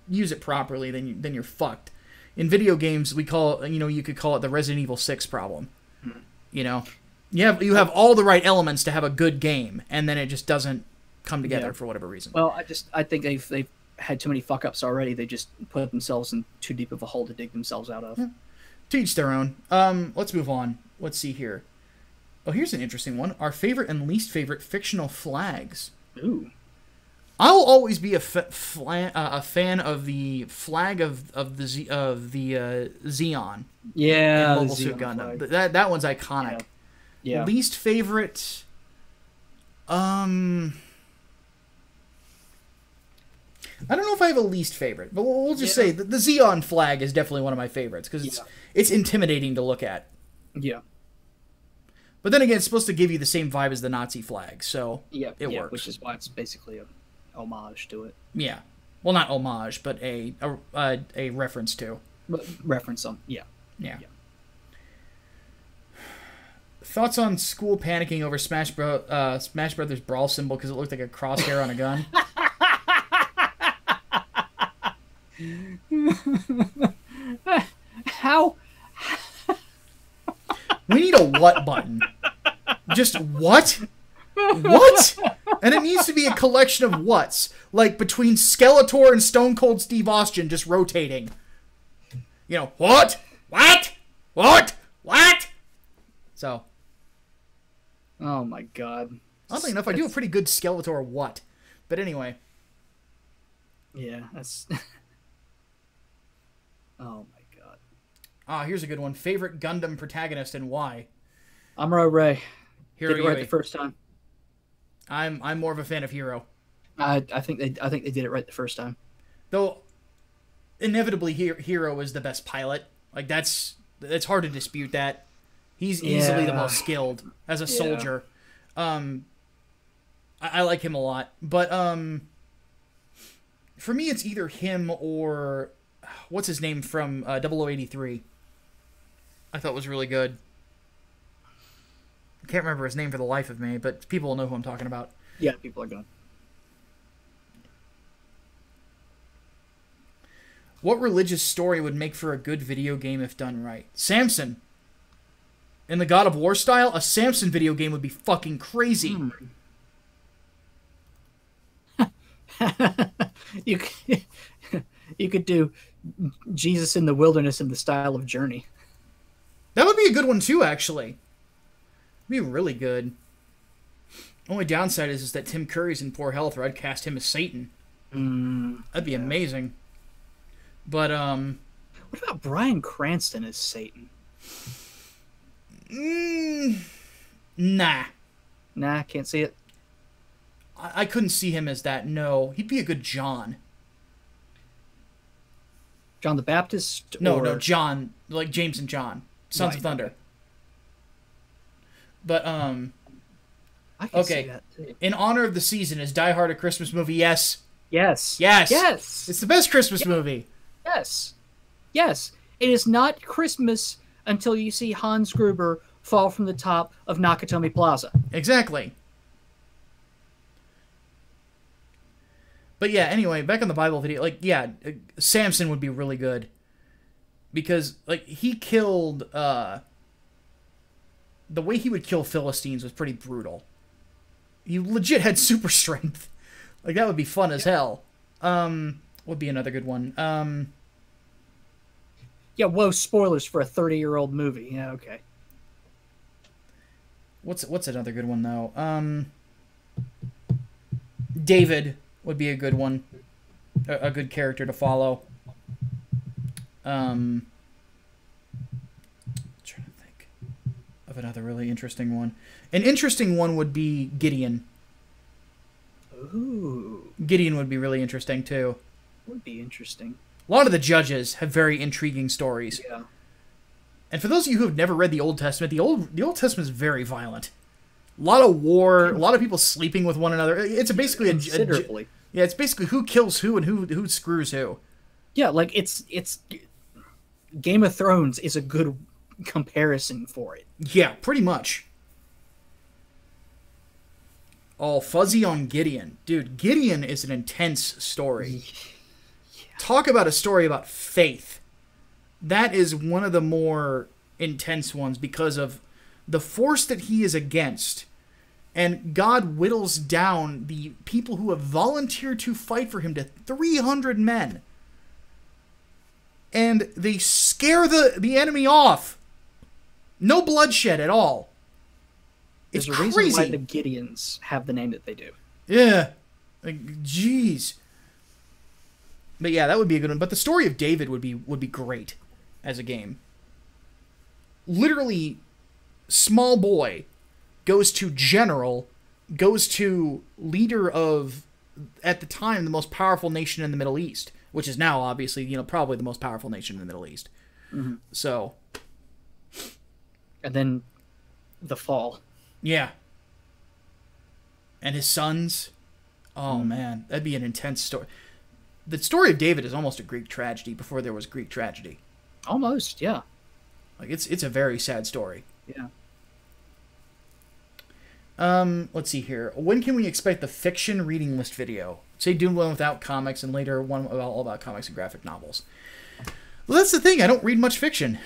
S1: use it properly, then you're fucked. In video games, we call it, you could call it the Resident Evil 6 problem. You know, you have all the right elements to have a good game, and then it just doesn't come together for whatever reason.
S2: Well, I think they've had too many fuck ups already. They just put themselves in too deep of a hole to dig themselves out of.
S1: Yeah. To each their own. Let's move on. Let's see here. Oh, here's an interesting one. Our favorite and least favorite fictional flags.
S2: Ooh.
S1: I'll always be a fan of the flag of the Xeon.
S2: Yeah,
S1: in Mobile Suit Gundam. That one's iconic.
S2: Yeah.
S1: Least favorite. I don't know if I have a least favorite, but we'll just say that the Xeon flag is definitely one of my favorites because it's intimidating to look at.
S2: Yeah.
S1: But then again, it's supposed to give you the same vibe as the Nazi flag, so it works.
S2: Which is why it's basically a homage to it.
S1: Yeah. Well, not homage, but a reference to.
S2: Reference on, yeah.
S1: Thoughts on school panicking over Smash Brothers Brawl symbol because it looked like a crosshair on a gun?
S2: How?
S1: We need a what button. Just what? What? And it needs to be a collection of whats. Like between Skeletor and Stone Cold Steve Austin just rotating. You know, what? What? What? What? So.
S2: Oh my god.
S1: Oddly enough, I do a pretty good Skeletor what. But anyway.
S2: Yeah, that's... Oh my god.
S1: Here's a good one. Favorite Gundam protagonist and why?
S2: Amuro Ray.
S1: Hiro
S2: did it right the first time.
S1: I'm more of a fan of Hiro.
S2: I think they did it right the first time.
S1: Though inevitably Hiro is the best pilot. Like it's hard to dispute that. He's easily the most skilled as a soldier. I like him a lot. But for me it's either him or what's his name from 0083. I thought was really good. I can't remember his name for the life of me, but people will know who I'm talking about.
S2: Yeah, people are going.
S1: What religious story would make for a good video game if done right? Samson. In the God of War style, a Samson video game would be fucking crazy.
S2: You could do Jesus in the wilderness in the style of Journey.
S1: That would be a good one too, actually. It'd be really good. Only downside is that Tim Curry's in poor health, or I'd cast him as Satan. That'd be amazing. But,
S2: what about Bryan Cranston as Satan?
S1: Nah.
S2: Nah, can't see it.
S1: I couldn't see him as that, no. He'd be a good John.
S2: John the Baptist?
S1: No, John. Like James and John. Sons of Thunder. But,
S2: I can see
S1: okay.
S2: that too.
S1: In honor of the season, is Die Hard a Christmas movie? Yes.
S2: Yes.
S1: Yes.
S2: Yes.
S1: It's the best Christmas movie.
S2: Yes. Yes. It is not Christmas until you see Hans Gruber fall from the top of Nakatomi Plaza.
S1: Exactly. But yeah, anyway, back on the Bible video, like, yeah, Samson would be really good. Because, like, he killed, the way he would kill Philistines was pretty brutal. He legit had super strength. Like, that would be fun as hell. Would be another good one.
S2: Yeah, whoa, spoilers for a 30-year-old movie. Yeah, okay.
S1: What's another good one, though? David would be a good one. A good character to follow. Trying to think of another really interesting one. An interesting one would be Gideon.
S2: Ooh.
S1: Gideon would be really interesting, too.
S2: Would be interesting.
S1: A lot of the judges have very intriguing stories.
S2: Yeah.
S1: And for those of you who have never read the Old Testament, the Old Testament is very violent. A lot of war, a lot of people sleeping with one another. It's basically
S2: Considerably.
S1: yeah, it's basically who kills who and who screws who.
S2: Yeah, like it's Game of Thrones is a good comparison for it.
S1: Yeah, pretty much. All fuzzy on Gideon. Dude, Gideon is an intense story.
S2: Yeah.
S1: Talk about a story about faith. That is one of the more intense ones because of the force that he is against. And God whittles down the people who have volunteered to fight for him to 300 men. And they scare the enemy off. No bloodshed at all. It's
S2: There's a
S1: crazy.
S2: reason why the Gideons have the name that they do.
S1: Yeah. Like, jeez. But yeah, that would be a good one. But the story of David would be great as a game. Literally, small boy goes to general, goes to leader of, at the time, the most powerful nation in the Middle East, which is now, obviously, probably the most powerful nation in the Middle East.
S2: Mm-hmm.
S1: So.
S2: And then the fall.
S1: Yeah. And his sons. Oh, man. That'd be an intense story. The story of David is almost a Greek tragedy before there was Greek tragedy.
S2: Almost, yeah.
S1: Like, it's a very sad story.
S2: Yeah.
S1: Let's see here. When can we expect the fiction reading list video? Say doing one without comics and later one all about comics and graphic novels. Well, that's the thing. I don't read much fiction.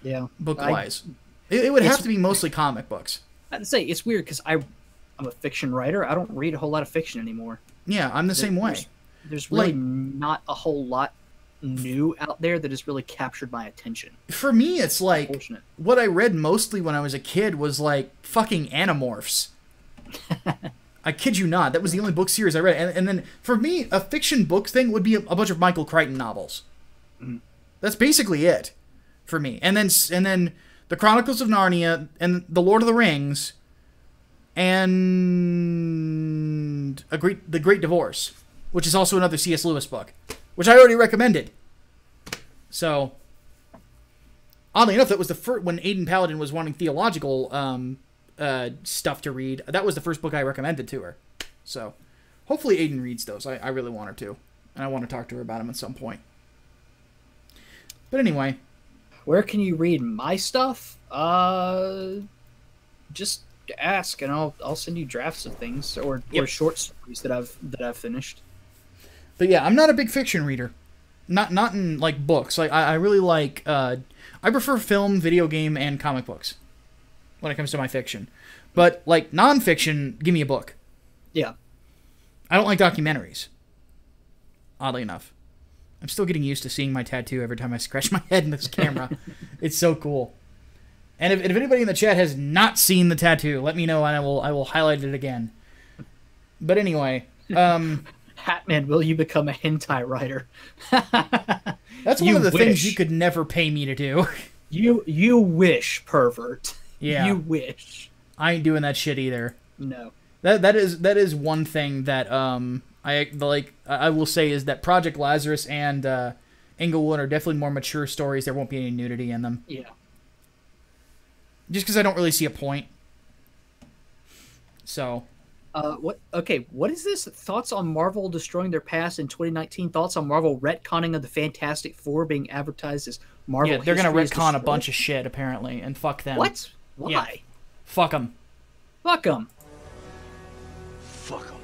S2: Yeah.
S1: Book-wise. It would have to be mostly comic books.
S2: I'd say it's weird because I'm a fiction writer. I don't read a whole lot of fiction anymore.
S1: Yeah, I'm the same way.
S2: There's really not a whole lot new out there that has really captured my attention.
S1: For me, it's like what I read mostly when I was a kid was like fucking Animorphs. I kid you not. That was the only book series I read. And then for me, a fiction book thing would be a bunch of Michael Crichton novels.
S2: Mm.
S1: That's basically it for me. And then the Chronicles of Narnia and the Lord of the Rings and The Great Divorce, which is also another C.S. Lewis book, which I already recommended. So, oddly enough, that was the first when Aiden Paladin was wanting theological stuff to read. That was the first book I recommended to her. So, hopefully Aiden reads those. I really want her to, and I want to talk to her about them at some point. But anyway,
S2: where can you read my stuff? Just ask, and I'll send you drafts of things or short stories that I've finished.
S1: But yeah, I'm not a big fiction reader. Not in like books. Like I really like I prefer film, video game, and comic books when it comes to my fiction. But like nonfiction, give me a book.
S2: Yeah.
S1: I don't like documentaries. Oddly enough. I'm still getting used to seeing my tattoo every time I scratch my head in this camera. It's so cool. And if anybody in the chat has not seen the tattoo, let me know and I will highlight it again. But anyway,
S2: Hatman, will you become a hentai writer?
S1: That's one of the things you could never pay me to do.
S2: You wish, pervert.
S1: Yeah.
S2: You wish.
S1: I ain't doing that shit either.
S2: No.
S1: That is one thing that I will say is that Project Lazarus and Englewood are definitely more mature stories. There won't be any nudity in them.
S2: Yeah.
S1: Just because I don't really see a point. So.
S2: What? Okay, what is this? Thoughts on Marvel destroying their past in 2019? Thoughts on Marvel retconning of the Fantastic Four being advertised as Marvel?
S1: Yeah, they're gonna retcon a bunch of shit apparently, and fuck them.
S2: What? Why?
S1: Yeah. Fuck them.
S2: Fuck them.
S3: Fuck them.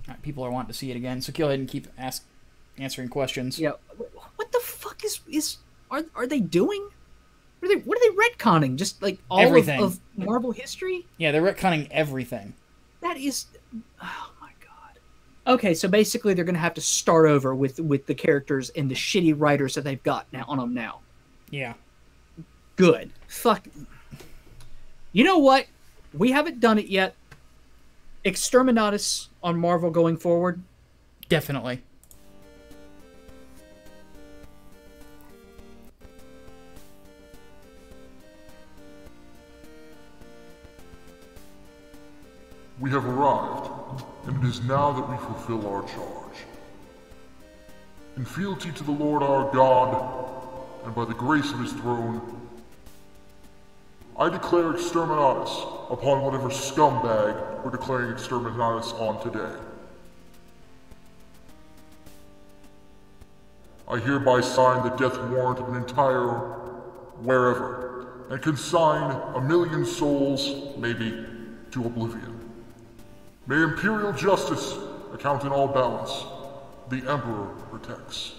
S1: Alright, people are wanting to see it again, so go ahead and keep answering questions.
S2: Yeah. What the fuck are they doing? What are they retconning? Just like all of Marvel history?
S1: Yeah, they're retconning everything.
S2: That is, oh my god. Okay, so basically they're gonna have to start over with the characters and the shitty writers that they've got now on them now.
S1: Yeah.
S2: Good. Fuck. You know what? We haven't done it yet. Exterminatus on Marvel going forward.
S1: Definitely.
S4: We have arrived, and it is now that we fulfill our charge. In fealty to the Lord our God, and by the grace of his throne, I declare Exterminatus upon whatever scumbag we're declaring Exterminatus on today. I hereby sign the death warrant of an entire wherever, and consign 1,000,000 souls, maybe, to oblivion. May imperial justice account in all balance. The Emperor protects.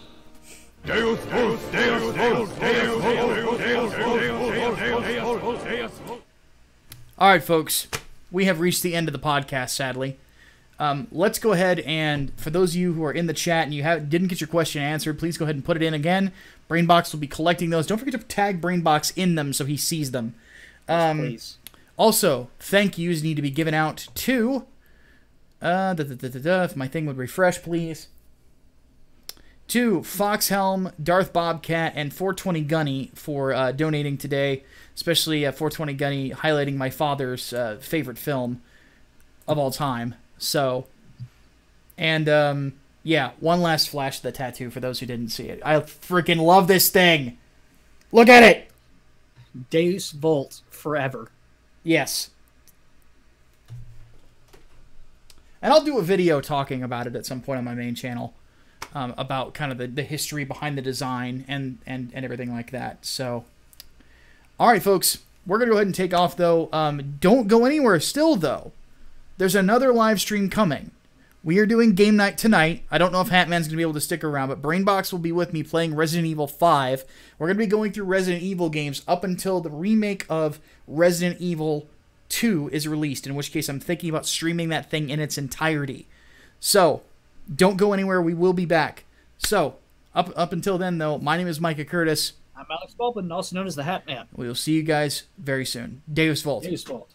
S3: Deus vult, Deus vult, Deus vult, Deus vult, Deus vult.
S1: All right, folks, we have reached the end of the podcast, sadly. Let's go ahead and, for those of you who are in the chat and you didn't get your question answered, please go ahead and put it in again. Brainbox will be collecting those. Don't forget to tag Brainbox in them so he sees them.
S2: Please.
S1: Also, thank yous need to be given out to... if my thing would refresh, please. To Foxhelm, Darth Bobcat, and 420 Gunny for donating today. Especially 420 Gunny highlighting my father's favorite film of all time. So, and yeah, one last flash of the tattoo for those who didn't see it. I freaking love this thing. Look at it.
S2: Deus Vult forever.
S1: Yes. And I'll do a video talking about it at some point on my main channel. About kind of the history behind the design and everything like that. So, all right, folks. We're going to go ahead and take off, though. Don't go anywhere still, though. There's another live stream coming. We are doing game night tonight. I don't know if Hatman's going to be able to stick around, but Brainbox will be with me playing Resident Evil 5. We're going to be going through Resident Evil games up until the remake of Resident Evil 2 is released, in which case I'm thinking about streaming that thing in its entirety. So, don't go anywhere. We will be back. So, up until then, though, my name is Micah Curtis.
S2: I'm Alex Baldwin, also known as the Hatman.
S1: We will see you guys very soon. Deus Vult.
S2: Deus Vult.